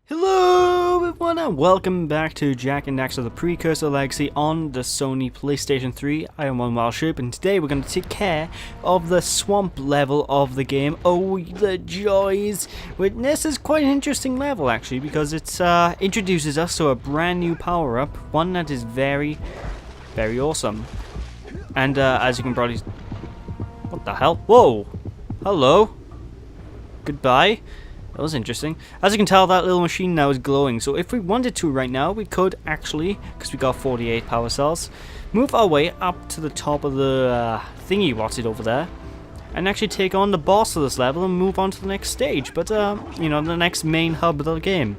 Hello everyone and welcome back to Jak and Daxter, the Precursor Legacy on the Sony PlayStation 3. I am OneWildShoop and today we're going to take care of the swamp level of the game. Oh, the joys! This is quite an interesting level actually because it introduces us to a brand new power-up, one that is very, very awesome. And as you can probably... What the hell? Whoa! Hello! Goodbye. That was interesting. As you can tell, that little machine now is glowing. So if we wanted to right now, we could actually, because we got 48 power cells, move our way up to the top of the thingy what's it over there, and actually take on the boss of this level and move on to the next stage. But, you know, the next main hub of the game,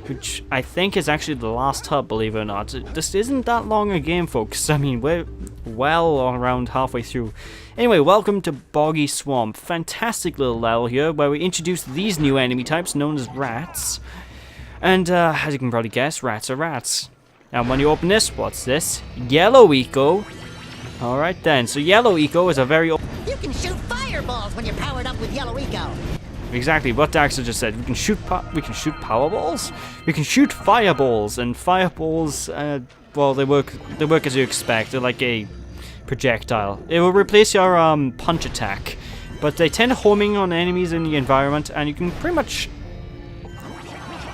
which I think is actually the last hub, believe it or not. This isn't that long a game, folks. I mean, we're well around halfway through. Anyway, welcome to Boggy Swamp. Fantastic little level here where we introduce these new enemy types known as rats. And as you can probably guess, rats are rats. Now when you open this, what's this? Yellow Eco. Alright then, so Yellow Eco is a very... You can shoot fireballs when you're powered up with Yellow Eco. Exactly what Daxter just said. We can shoot powerballs? We can shoot fireballs, and fireballs, well, they work as you expect. They're like a projectile. It will replace your punch attack, but they tend to homing on enemies in the environment, and you can pretty much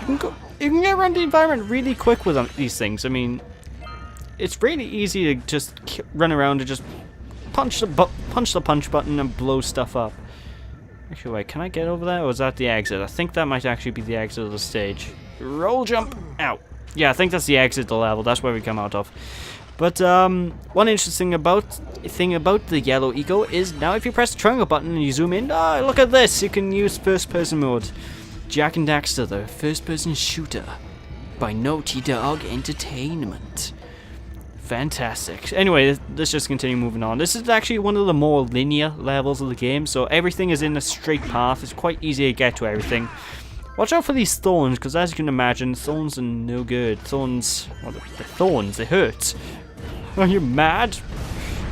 you can get around the environment really quick with these things. I mean, it's really easy to just run around and just punch the punch button and blow stuff up. Actually, wait, can I get over there, or is that the exit? I think that might actually be the exit of the stage. Roll jump! Ow! Yeah, I think that's the exit of the level. That's where we come out of. But one interesting thing about the Yellow Eco is now if you press the triangle button and you zoom in, look at this! You can use first-person mode. Jak and Daxter, the first-person shooter by Naughty Dog Entertainment. Fantastic. Anyway, let's just continue moving on. This is actually one of the more linear levels of the game, so everything is in a straight path. It's quite easy to get to everything. Watch out for these thorns, because as you can imagine, thorns are no good. Thorns, well, they're thorns, they hurt. Are you mad?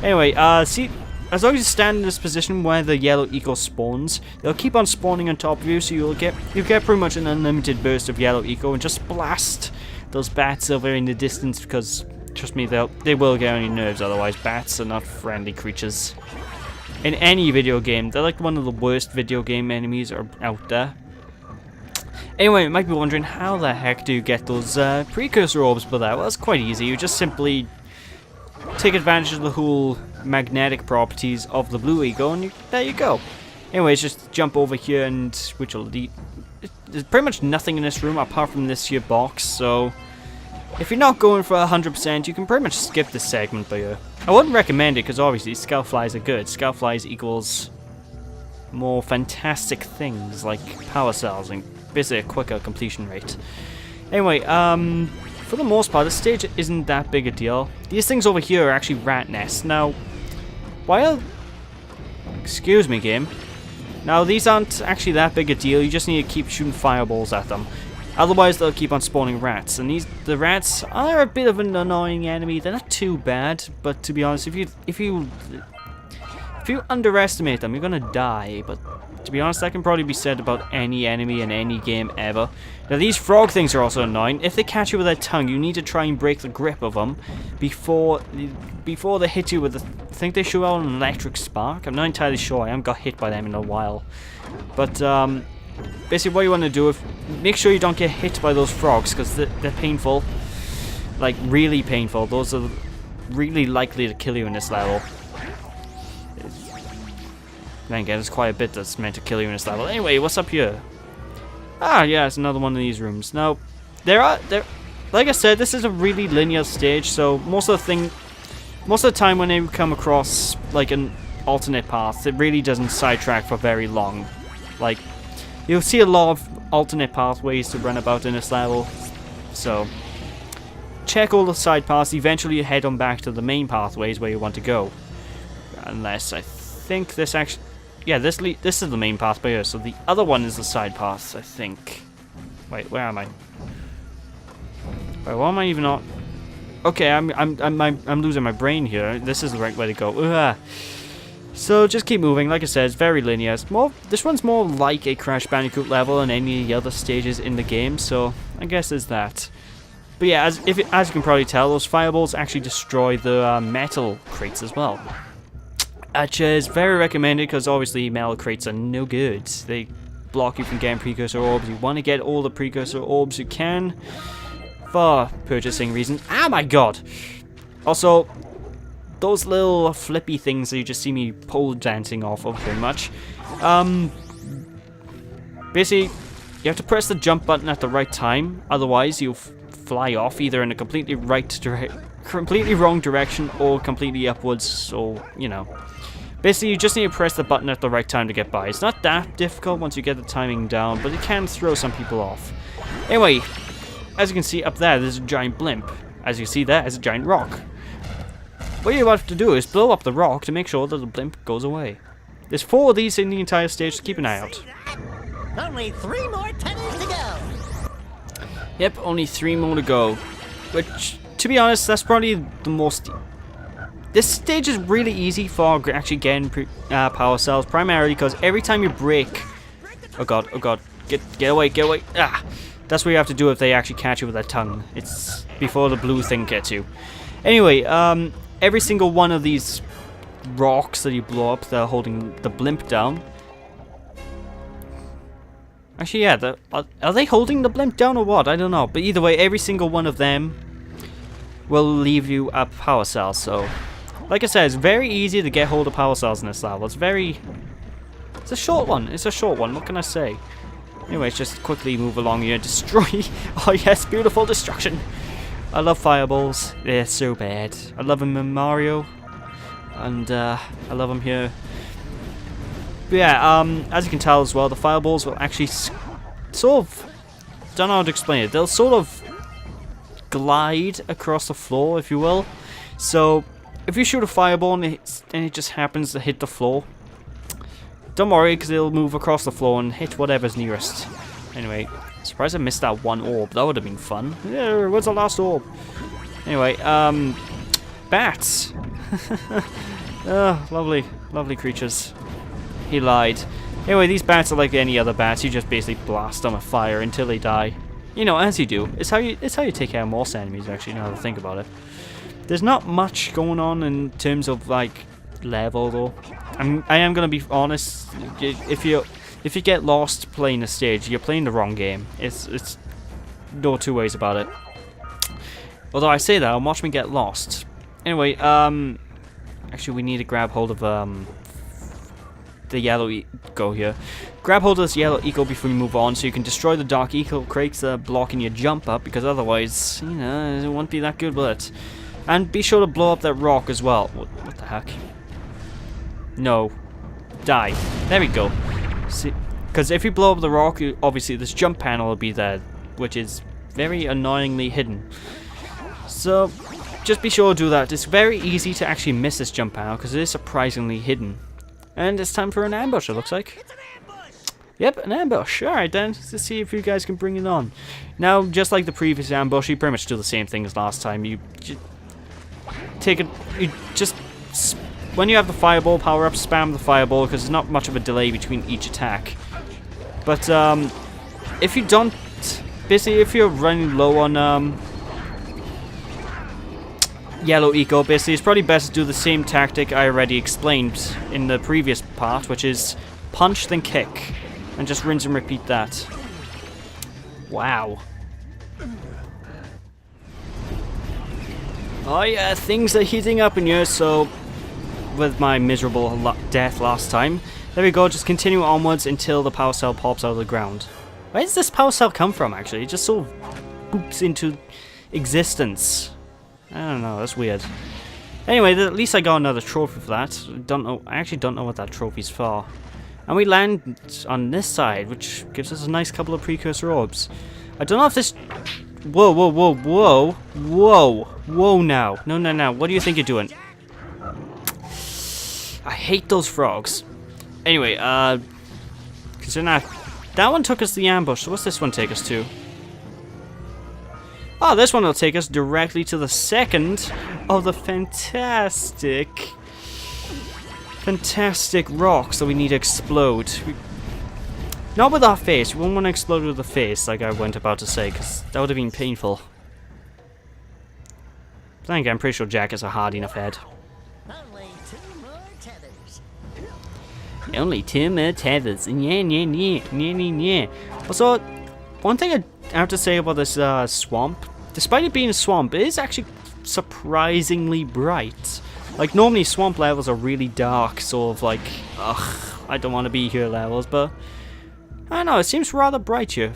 Anyway, see, as long as you stand in this position where the Yellow Eco spawns, they'll keep on spawning on top of you, so you'll get pretty much an unlimited burst of Yellow Eco and just blast those bats over in the distance, because trust me, they will get on your nerves otherwise. Bats are not friendly creatures. In any video game, they're like one of the worst video game enemies out there. Anyway, you might be wondering, how the heck do you get those precursor orbs for that? Well, it's quite easy. You just simply take advantage of the whole magnetic properties of the blue Eco, and there you go. Anyways, just jump over here, and which will lead... There's pretty much nothing in this room apart from this here box, so... If you're not going for 100%, you can pretty much skip this segment, but I wouldn't recommend it, because obviously scout flies are good. Scout flies equals more fantastic things, like power cells, and basically a quicker completion rate. Anyway, for the most part, the stage isn't that big a deal. These things over here are actually rat nests. Now, while... Excuse me, game. Now, these aren't actually that big a deal. You just need to keep shooting fireballs at them. Otherwise, they'll keep on spawning rats. And the rats are a bit of an annoying enemy. They're not too bad, but to be honest, if you underestimate them, you're gonna die. But to be honest, that can probably be said about any enemy in any game ever. Now, these frog things are also annoying. If they catch you with their tongue, you need to try and break the grip of them before they hit you with the... I think they shoot out an electric spark. I'm not entirely sure. I haven't got hit by them in a while. But basically, what you want to do is make sure you don't get hit by those frogs, because they're painful. Like, really painful. Those are really likely to kill you in this level. Then again, there's quite a bit that's meant to kill you in this level. Anyway, what's up here? Ah, yeah, it's another one of these rooms. Now, like I said, this is a really linear stage, so most of the time when you come across like an alternate path, it really doesn't sidetrack for very long. Like, you'll see a lot of alternate pathways to run about in this level, so check all the side paths. Eventually, you head on back to the main pathways where you want to go. Unless I think this actually... Yeah, this is the main path by here, so the other one is the side path, I think. Wait, where am I? Wait, why am I even not... Okay, I'm losing my brain here. This is the right way to go. Ugh. So just keep moving. Like I said, it's very linear. It's more, this one's more like a Crash Bandicoot level than any other stages in the game, so I guess there's that. But yeah, as you can probably tell, those fireballs actually destroy the metal crates as well. Which is very recommended because obviously metal crates are no good. They block you from getting precursor orbs. You want to get all the precursor orbs you can for purchasing reasons. Oh my god! Also, those little flippy things that you just see me pole dancing off of very much. Basically, you have to press the jump button at the right time, otherwise you'll fly off either in a completely wrong direction or completely upwards, so, you know. Basically, you just need to press the button at the right time to get by. It's not that difficult once you get the timing down, but it can throw some people off. Anyway, as you can see up there, there's a giant blimp. As you see there is a giant rock. What you have to do is blow up the rock to make sure that the blimp goes away. There's 4 of these in the entire stage, so keep an eye out. Only 3 more tenors to go. Yep, only 3 more to go. Which, to be honest, that's probably the most... This stage is really easy for actually getting power cells, primarily because every time you break... Oh god, get away, get away. Ah! That's what you have to do if they actually catch you with their tongue. It's before the blue thing gets you. Anyway, every single one of these rocks that you blow up, they're holding the blimp down. Actually, yeah, are they holding the blimp down or what? I don't know. But either way, every single one of them will leave you a power cell. So, like I said, it's very easy to get hold of power cells in this level. It's a short one. It's a short one. What can I say? Anyways, just quickly move along here. Destroy. Oh yes, beautiful destruction. I love fireballs. They're so bad. I love them in Mario. And I love them here. But yeah, as you can tell as well, the fireballs will actually sort of... Don't know how to explain it. They'll sort of glide across the floor, if you will. So, if you shoot a fireball and it just happens to hit the floor, don't worry, because it'll move across the floor and hit whatever's nearest. Anyway, surprised I missed that one orb. That would have been fun. Yeah, where's the last orb? Anyway, bats. Oh, lovely creatures. He lied. Anyway, these bats are like any other bats. You just basically blast them with fire until they die. You know, as you do. It's how you take care of most enemies, actually, now that I think about it. There's not much going on in terms of, like, level, though. I am gonna be honest. If you get lost playing a stage, you're playing the wrong game. It's no 2 ways about it. Although I say that, I'll watch me get lost. Anyway, actually we need to grab hold of the yellow eco here. Grab hold of this yellow eco before you move on, so you can destroy the dark eco crates that are blocking your jump up, because otherwise, you know, it won't be that good with it. And be sure to blow up that rock as well. What the heck? No. Die. There we go. See, because if you blow up the rock, obviously this jump panel will be there, which is very annoyingly hidden. So, just be sure to do that. It's very easy to actually miss this jump panel, because it is surprisingly hidden. And it's time for an ambush, it looks like. Yep, an ambush. Alright then, let's see if you guys can bring it on. Now, just like the previous ambush, you pretty much do the same thing as last time. You just when you have the fireball power up, spam the fireball, because there's not much of a delay between each attack. But if you don't, basically if you're running low on yellow eco, basically it's probably best to do the same tactic I already explained in the previous part, which is punch then kick, and just rinse and repeat that. Wow. Oh yeah, things are heating up in here, so with my miserable death last time, there we go, just continue onwards until the power cell pops out of the ground. Where does this power cell come from, actually? It just sort of boops into existence. I don't know, that's weird. Anyway, at least I got another trophy for that. I actually don't know what that trophy's for. And we land on this side, which gives us a nice couple of precursor orbs. I don't know if this... Whoa, whoa, whoa, whoa, whoa, whoa now. No, no, no, what do you think you're doing? I hate those frogs. Anyway, considering that one took us to the ambush, so what's this one take us to? Oh, this one will take us directly to the second of the fantastic fantastic rocks that we need to explode. Not with our face. We won't want to explode with the face, like I went about to say, because that would have been painful. But then again, I'm pretty sure Jak has a hard enough head. Only 2 more tethers. Only 2 more tethers. Yeah. Also, one thing I have to say about this swamp, despite it being a swamp, it is actually surprisingly bright. Like, normally swamp levels are really dark, sort of like, ugh, I don't want to be here levels, but I don't know, it seems rather bright here.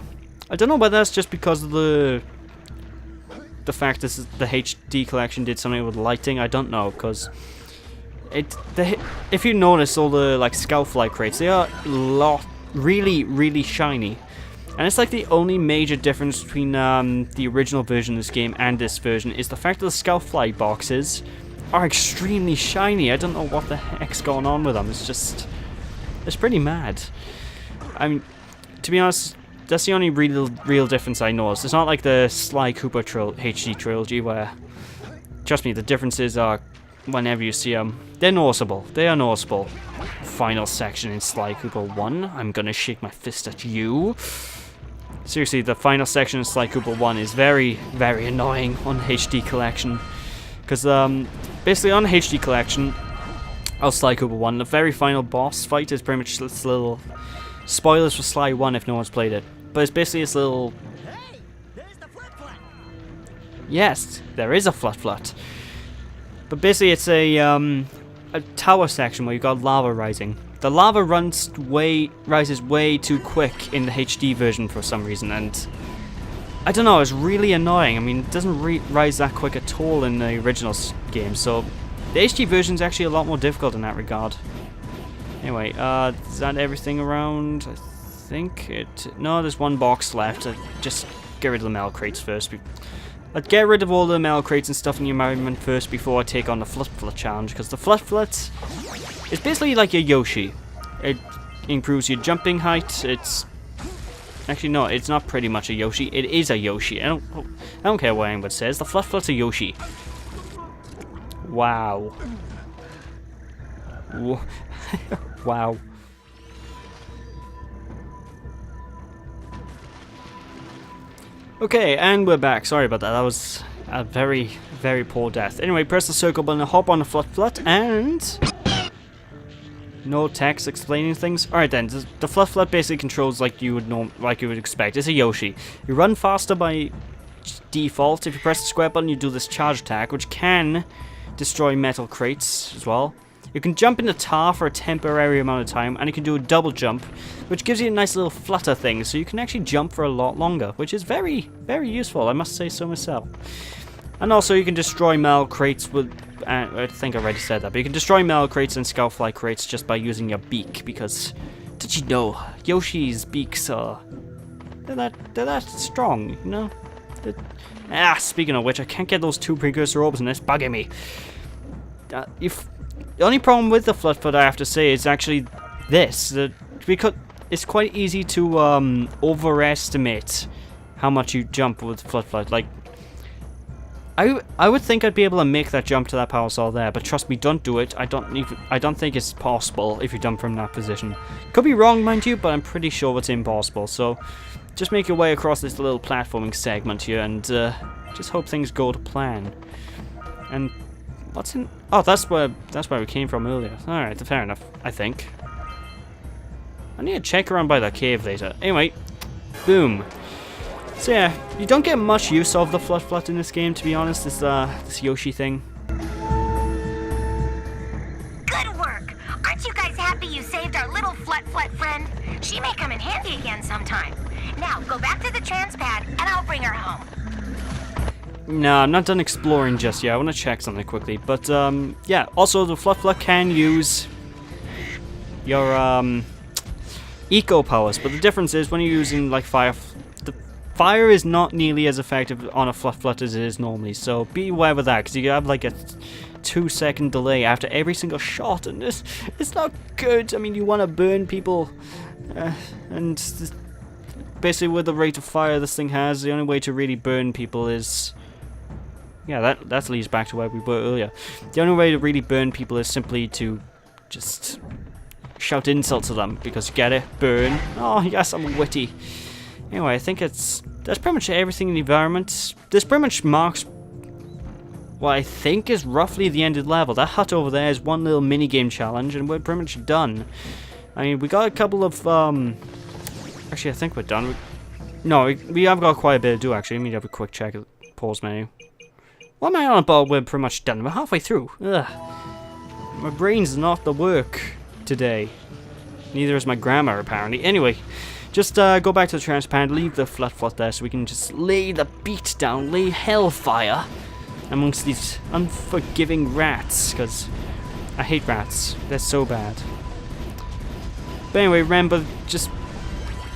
I don't know whether that's just because of the fact that the HD collection did something with lighting. I don't know, because if you notice all the like Scoutfly crates, they are really shiny. And it's like the only major difference between the original version of this game and this version is the fact that the Scoutfly boxes are extremely shiny. I don't know what the heck's going on with them. It's pretty mad. I mean, to be honest, that's the only real difference I noticed. It's not like the Sly Cooper HD trilogy where, trust me, the differences are whenever you see them. They're noticeable. They are noticeable. Final section in Sly Cooper 1. I'm gonna shake my fist at you. Seriously, the final section in Sly Cooper 1 is very annoying on HD collection. Because, basically on HD collection of Sly Cooper 1, the very final boss fight is pretty much this little... Spoilers for Sly 1 if no one's played it. But it's basically this little... Hey, there's the flut. Yes, there is a flut. But basically it's a tower section where you've got lava rising. The lava rises way too quick in the HD version for some reason, and I don't know, it's really annoying. I mean, it doesn't rise that quick at all in the original game, so the HD version is actually a lot more difficult in that regard. Anyway, is that everything around? I think it... No, there's one box left. Just get rid of the metal crates first. I'd get rid of all the metal crates and stuff in the environment first before I take on the Flut challenge, because the Flut is basically like a Yoshi. It improves your jumping height. It's... Actually, no, it's not pretty much a Yoshi. It is a Yoshi. I don't care what anyone says. The Flut's a Yoshi. Wow. Wow. Okay, and we're back. Sorry about that. That was a very poor death. Anyway, press the circle button, hop on the Flut, and... No text explaining things. Alright then, the Flut basically controls like you would expect. It's a Yoshi. You run faster by default. If you press the square button, you do this charge attack, which can destroy metal crates as well. You can jump into tar for a temporary amount of time, and you can do a double jump, which gives you a nice little flutter thing, so you can actually jump for a lot longer, which is very useful, I must say so myself. And also you can destroy metal crates with... I think I already said that, but you can destroy metal crates and Scoutfly crates just by using your beak, because... Did you know? Yoshi's beaks are... They're that strong, you know? Speaking of which, I can't get those 2 precursor orbs and it's bugging me. The only problem with the Flut, I have to say, is actually this. Because it's quite easy to overestimate how much you jump with Flut. Like, I would think I'd be able to make that jump to that power cell there, but trust me, don't do it. I don't think it's possible if you jump from that position. Could be wrong, mind you, but I'm pretty sure it's impossible. So, just make your way across this little platforming segment here, and just hope things go to plan. And what's in... Oh, that's where we came from earlier. Alright, fair enough, I think. I need to check around by that cave later. Anyway, boom. So yeah, you don't get much use of the Flut in this game, to be honest, this Yoshi thing. Good work! Aren't you guys happy you saved our little Flut friend? She may come in handy again sometime. Now, go back to the trans pad, and I'll bring her home. No, I'm not done exploring just yet. I want to check something quickly. But, yeah. Also, the Flut can use your, eco powers. But the difference is when you're using, like, fire... The fire is not nearly as effective on a Flut as it is normally. So, be aware of that. Because you have, like, a 2-second delay after every single shot. And it's not good. I mean, you want to burn people. And basically, with the rate of fire this thing has, the only way to really burn people is... Yeah, that leads back to where we were earlier. The only way to really burn people is simply to just shout insults at them because you get it, burn. Oh yes, I'm witty. Anyway, I think that's pretty much everything in the environment. This pretty much marks what I think is roughly the end of the level. That hut over there is one little mini game challenge, and we're pretty much done. I mean, we got a couple of actually, I think we're done. We have got quite a bit to do actually. Let me have a quick check at the pause menu. What am I on about? We're pretty much done. We're halfway through. Ugh. My brain's not the work today. Neither is my grammar, apparently. Anyway, just go back to the transparent, leave the flat there so we can just lay the beat down, lay hellfire amongst these unforgiving rats, because I hate rats. They're so bad. But anyway, remember, just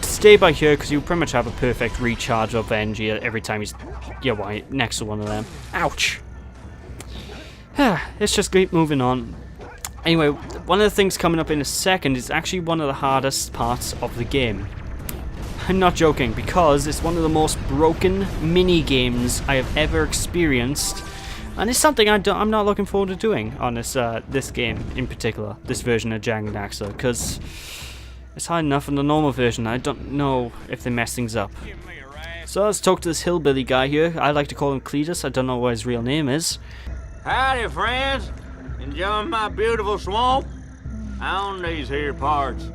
stay by here because you pretty much have a perfect recharge of energy every time you're next to one of them. Ouch! Let's just keep moving on. Anyway, one of the things coming up in a second is actually one of the hardest parts of the game. I'm not joking, because it's one of the most broken mini-games I have ever experienced, and it's something I'm not looking forward to doing on this game in particular, this version of Jak and Daxter, because it's hard enough in the normal version. I don't know if they mess things up. So let's talk to this hillbilly guy here. I like to call him Cletus. I don't know what his real name is. Howdy, friends. Enjoying my beautiful swamp? I own these here parts.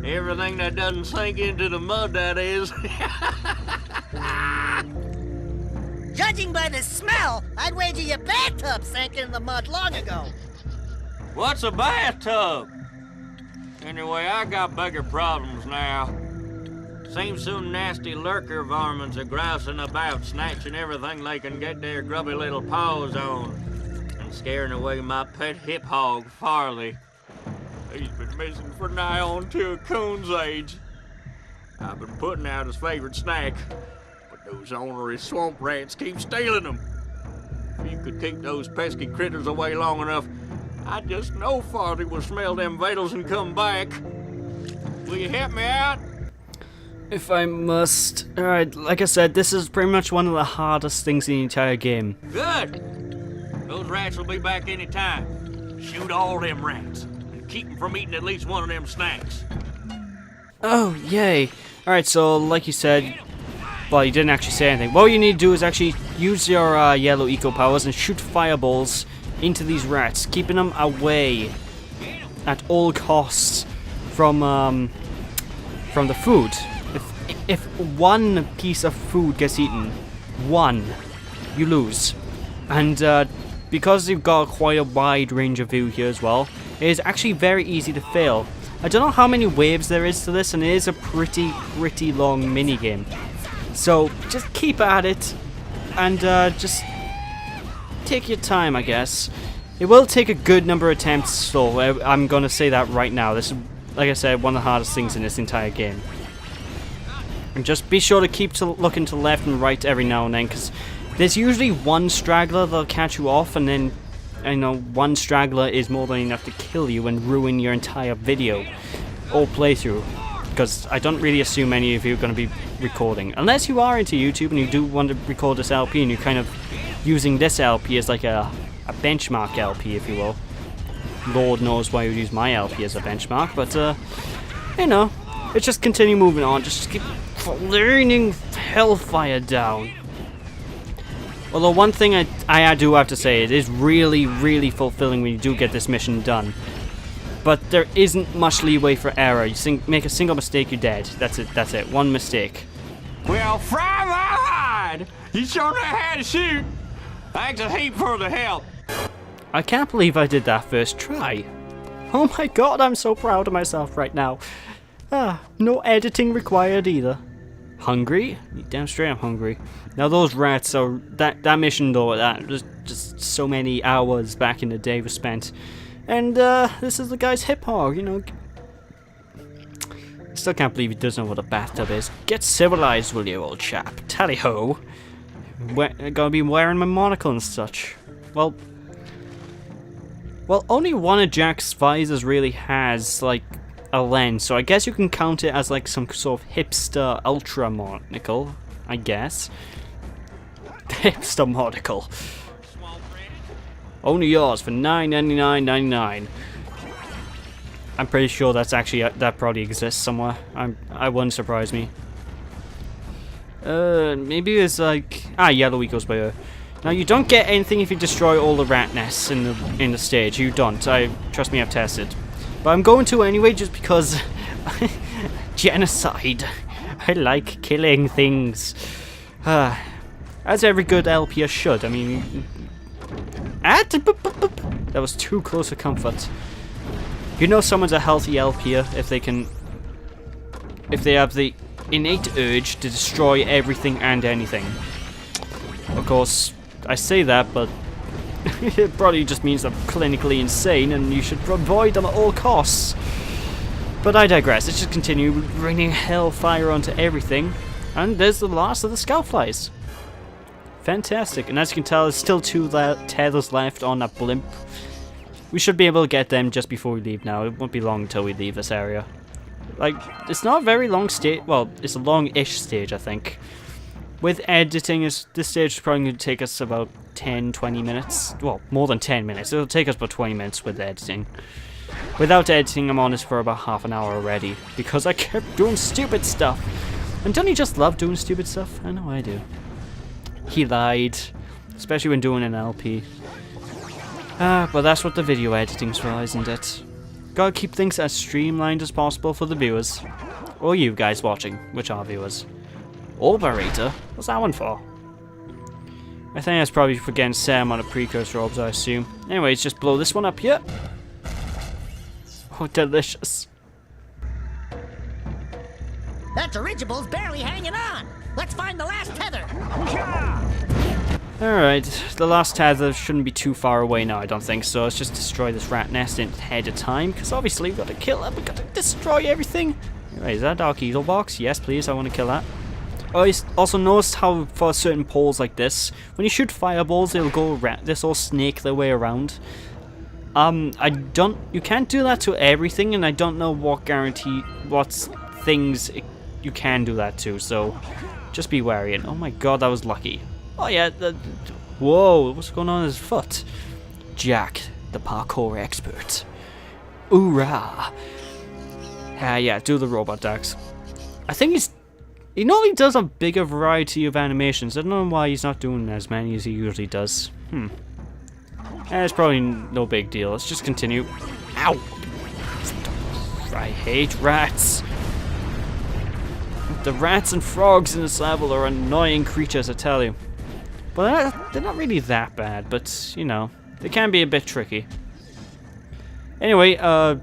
Everything that doesn't sink into the mud, that is. Judging by the smell, I'd wager your bathtub sank in the mud long ago. What's a bathtub? Anyway, I got bigger problems now. Seems some nasty lurker varmints are grousing about, snatching everything they can get their grubby little paws on, and scaring away my pet hip hog, Farley. He's been missing for nigh on to a coon's age. I've been putting out his favorite snack, but those ornery swamp rats keep stealing them. If you could keep those pesky critters away long enough, I just know Farley will smell them vitals and come back. Will you help me out? If I must. Alright, like I said, this is pretty much one of the hardest things in the entire game. Good. Those rats will be back any time. Shoot all them rats. Keep them from eating at least one of them snacks. Oh, yay. Alright, so like you said, well, you didn't actually say anything. What you need to do is actually use your yellow eco powers and shoot fireballs into these rats, keeping them away at all costs from the food. If one piece of food gets eaten, you lose. And because you've got quite a wide range of view here as well, it is actually very easy to fail. I don't know how many waves there is to this, and it is a pretty long minigame. So just keep at it, and just take your time, I guess. It will take a good number of attempts, so I'm gonna say that right now. This is, like I said, one of the hardest things in this entire game. And just be sure to keep looking to left and right every now and then, because there's usually one straggler that'll catch you off, and then, you know, one straggler is more than enough to kill you and ruin your entire video or playthrough. Because I don't really assume any of you are going to be recording. Unless you are into YouTube and you do want to record this LP and you're kind of using this LP as like a benchmark LP, if you will. Lord knows why you would use my LP as a benchmark, but, you know, let's just continue moving on. Just keep learning hellfire down. Although one thing I do have to say, it is really fulfilling when you do get this mission done. But there isn't much leeway for error. You make a single mistake, you're dead. That's it. One mistake. Well, fry my hide! You sure know how to shoot. Thanks a heap for the help. I can't believe I did that first try. Oh my god, I'm so proud of myself right now. No editing required either. Hungry? Damn straight I'm hungry. Now those rats, so that mission though, that was just so many hours back in the day was spent. And this is the guy's hip hog, you know. Still can't believe he doesn't know what a bathtub is. Get civilized, will you, old chap? Tally-ho. Gonna be wearing my monocle and such. Well, only one of Jak's visors really has, like, a lens, so I guess you can count it as, like, some sort of hipster ultra monocle, I guess. Hipster monocle. Only yours for $9.99.99. I'm pretty sure that's actually that probably exists somewhere. I wouldn't surprise me. Maybe it's like yellow equals by her. Now you don't get anything if you destroy all the rat nests in the stage. You don't. Trust me, I've tested. But I'm going to anyway, just because genocide. I like killing things. As every good LPer should. I mean, that was too close for comfort. You know someone's a healthy LPer if they have the innate urge to destroy everything and anything. Of course, I say that, but it probably just means they're clinically insane and you should avoid them at all costs. But I digress. Let's just continue raining hellfire onto everything. And there's the last of the scoutflies. Fantastic. And as you can tell, there's still 2 tethers left on that blimp. We should be able to get them just before we leave now. It won't be long until we leave this area. Like, it's not a very long stage. Well, it's a long-ish stage, I think. With editing, this stage is probably going to take us about 10-20 minutes. Well, more than 10 minutes. It'll take us about 20 minutes with editing. Without editing, I'm on this for about half an hour already. Because I kept doing stupid stuff. And don't you just love doing stupid stuff? I know I do. He lied. Especially when doing an LP. But that's what the video editing's for, isn't it? Gotta keep things as streamlined as possible for the viewers. Or you guys watching, which are viewers. Orberator? What's that one for? I think that's probably for getting Sam on a precursor orbs, I assume. Anyways, just blow this one up here. Oh, delicious. That dirigible's barely hanging on. Let's find the last tether. Alright, the last tether shouldn't be too far away now, I don't think, so let's just destroy this rat nest ahead of time, because obviously we've got to kill it, we've got to destroy everything. Anyway, is that a Dark Eagle box? Yes, please, I want to kill that. I also noticed how for certain poles like this, when you shoot fireballs, they'll go around, this will snake their way around. You can't do that to everything, and I don't know what things you can do that to, so just be wary. And oh my god, that was lucky. Oh yeah, whoa, what's going on with his foot? Jak, the parkour expert. Hoorah! Yeah, do the robot Dax. I think he normally does a bigger variety of animations. I don't know why he's not doing as many as he usually does. It's probably no big deal. Let's just continue. Ow! I hate rats. The rats and frogs in this level are annoying creatures, I tell you. But they're not really that bad, but, you know, they can be a bit tricky. Anyway,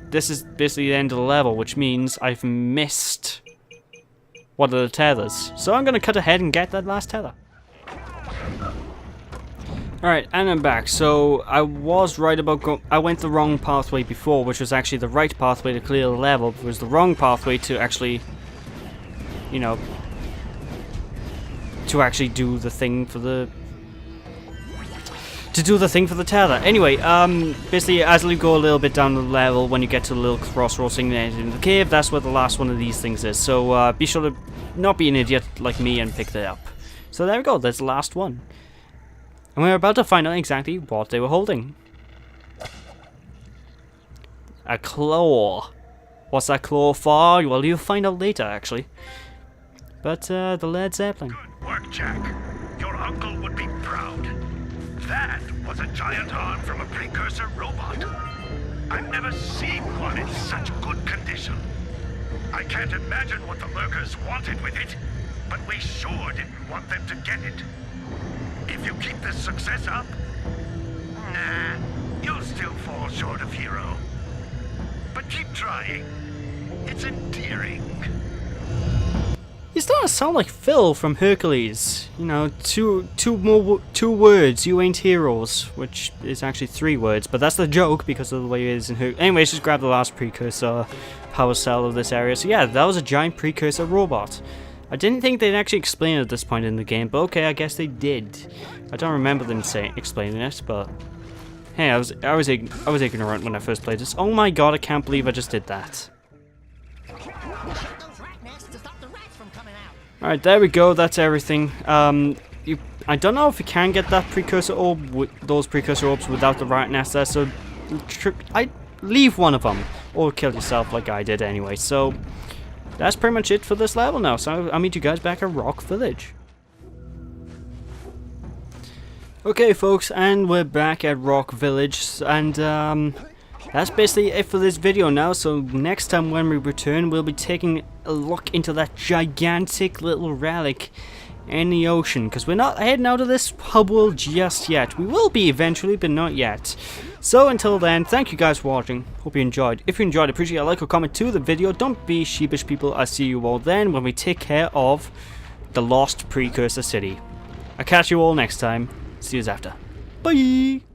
this is basically the end of the level, which means I've missed one of the tethers. So I'm going to cut ahead and get that last tether. Alright, and I'm back. So I was right about I went the wrong pathway before, which was actually the right pathway to clear the level. It was the wrong pathway to actually, you know, to actually do the thing for the tether. Anyway, basically as you go a little bit down the level, when you get to the little crossroads thing in the cave, that's where the last one of these things is. So be sure to not be an idiot like me and pick that up. So there we go, that's the last one. And we're about to find out exactly what they were holding. A claw. What's that claw for? Well, you'll find out later, actually. But, the Led Zeppelin. Good work, Jak. Your uncle would be proud. That was a giant arm from a precursor robot. I've never seen one in such good condition. I can't imagine what the lurkers wanted with it, but we sure didn't want them to get it. If you keep this success up, nah, you'll still fall short of hero. But keep trying. It's endearing. You starting to sound like Phil from Hercules. You know, two words, you ain't heroes, which is actually 3 words, but that's the joke because of the way it is in Hercules. Anyways, just grab the last precursor power cell of this area. So yeah, that was a giant precursor robot. I didn't think they'd actually explain it at this point in the game, but okay, I guess they did. I don't remember them explaining it, but hey, I was ignorant when I first played this. Oh my god, I can't believe I just did that. Alright, there we go, that's everything. I don't know if you can get that precursor orb, those precursor orbs without the rat nest there, so I leave one of them. or kill yourself like I did anyway. So that's pretty much it for this level now. So I'll meet you guys back at Rock Village. Okay folks, and we're back at Rock Village, and that's basically it for this video now. So next time when we return, we'll be taking a look into that gigantic little relic in the ocean, because we're not heading out of this hub world just yet. We will be eventually, but not yet. So until then, thank you guys for watching. Hope you enjoyed. If you enjoyed, appreciate a like or comment to the video. Don't be sheepish, people. I'll see you all then when we take care of the lost Precursor City. I'll catch you all next time. See you after. Bye!